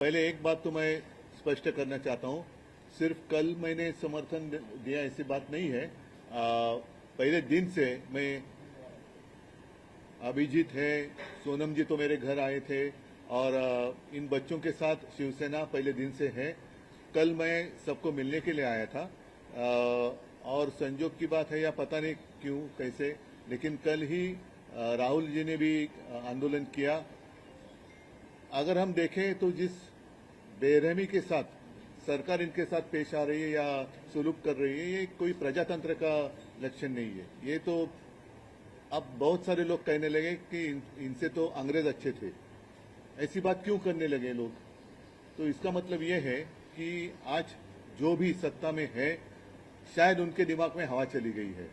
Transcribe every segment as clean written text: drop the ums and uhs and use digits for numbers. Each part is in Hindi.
पहले एक बात तो मैं स्पष्ट करना चाहता हूं, सिर्फ कल मैंने समर्थन दिया ऐसी बात नहीं है। पहले दिन से मैं, अभिजीत है, सोनम जी तो मेरे घर आए थे और इन बच्चों के साथ शिवसेना पहले दिन से है। कल मैं सबको मिलने के लिए आया था और संजोग की बात है या पता नहीं क्यों कैसे, लेकिन कल ही राहुल जी ने भी आंदोलन किया। अगर हम देखें तो जिस बेरहमी के साथ सरकार इनके साथ पेश आ रही है या सुलूक कर रही है, ये कोई प्रजातंत्र का लक्षण नहीं है। ये तो अब बहुत सारे लोग कहने लगे कि इनसे तो अंग्रेज अच्छे थे। ऐसी बात क्यों करने लगे लोग? तो इसका मतलब ये है कि आज जो भी सत्ता में है, शायद उनके दिमाग में हवा चली गई है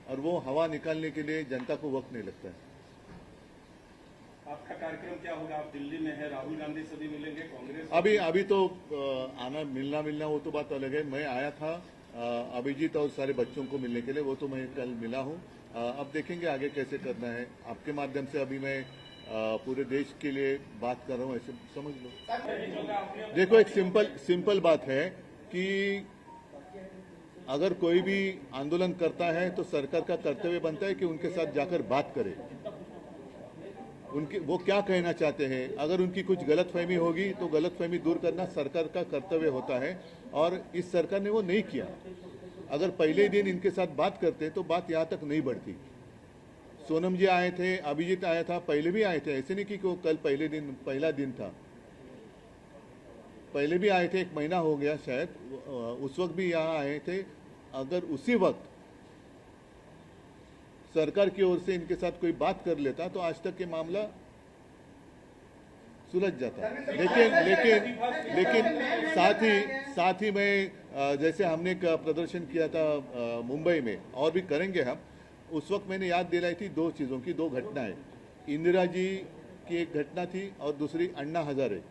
और वो हवा निकालने के लिए जनता को वक्त नहीं लगता है। आपका कार्यक्रम क्या होगा? आप दिल्ली में है, राहुल गांधी से भी मिलेंगे, कांग्रेस? अभी तो आना मिलना वो तो बात अलग है। मैं आया था अभिजीत और सारे बच्चों को मिलने के लिए, वो तो मैं कल मिला हूं। अब देखेंगे आगे कैसे करना है। आपके माध्यम से अभी मैं पूरे देश के लिए बात कर रहा हूं, ऐसे समझ लो। देखो, एक सिंपल बात है कि अगर कोई भी आंदोलन करता है तो सरकार का कर्तव्य बनता है कि उनके साथ जाकर बात करे, उनके वो क्या कहना चाहते हैं। अगर उनकी कुछ गलतफहमी होगी तो गलतफहमी दूर करना सरकार का कर्तव्य होता है और इस सरकार ने वो नहीं किया। अगर पहले दिन इनके साथ बात करते तो बात यहाँ तक नहीं बढ़ती। सोनम जी आए थे, अभिजीत आया था, पहले भी आए थे, ऐसे नहीं कि कल पहला दिन था, पहले भी आए थे, 1 महीना हो गया शायद, उस वक्त भी यहाँ आए थे। अगर उसी वक्त सरकार की ओर से इनके साथ कोई बात कर लेता तो आज तक ये मामला सुलझ जाता। लेकिन साथ ही मैं, जैसे हमने प्रदर्शन किया था मुंबई में और भी करेंगे हम, उस वक्त मैंने याद दिलाई थी 2 चीज़ों की, 2 घटनाएं। इंदिरा जी की एक घटना थी और दूसरी अन्ना हजारे।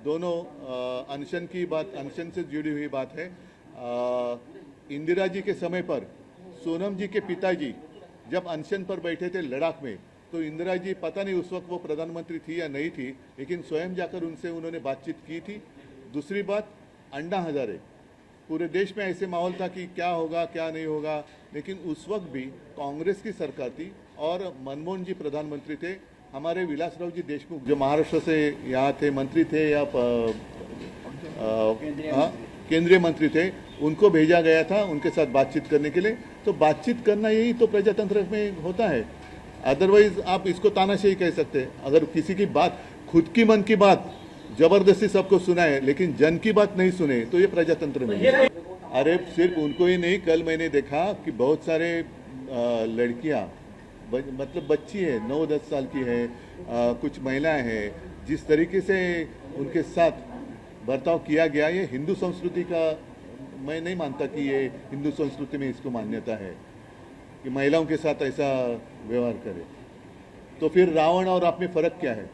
दोनों अनशन की बात, अनशन से जुड़ी हुई बात है। इंदिरा जी के समय पर सोनम जी के पिताजी जब अनशन पर बैठे थे लद्दाख में, तो इंदिरा जी, पता नहीं उस वक्त वो प्रधानमंत्री थी या नहीं थी, लेकिन स्वयं जाकर उनसे उन्होंने बातचीत की थी। दूसरी बात, अन्ना हजारे, पूरे देश में ऐसे माहौल था कि क्या होगा क्या नहीं होगा, लेकिन उस वक्त भी कांग्रेस की सरकार थी और मनमोहन जी प्रधानमंत्री थे। हमारे विलासराव जी देशमुख जो महाराष्ट्र से यहाँ थे, मंत्री थे या केंद्रीय मंत्री थे, उनको भेजा गया था उनके साथ बातचीत करने के लिए। तो बातचीत करना यही तो प्रजातंत्र में होता है। अदरवाइज आप इसको तानाशाही कह सकते हैं। अगर किसी की बात, खुद की मन की बात जबरदस्ती सबको सुनाए लेकिन जन की बात नहीं सुने, तो ये प्रजातंत्र में है। अरे सिर्फ उनको ही नहीं, कल मैंने देखा कि बहुत सारे लड़कियां, मतलब बच्ची है, 9-10 साल की है, कुछ महिलाएं हैं, जिस तरीके से उनके साथ बर्ताव किया गया, ये हिंदू संस्कृति का, मैं नहीं मानता कि ये हिंदू संस्कृति में इसको मान्यता है कि महिलाओं के साथ ऐसा व्यवहार करे। तो फिर रावण और आप में फर्क क्या है?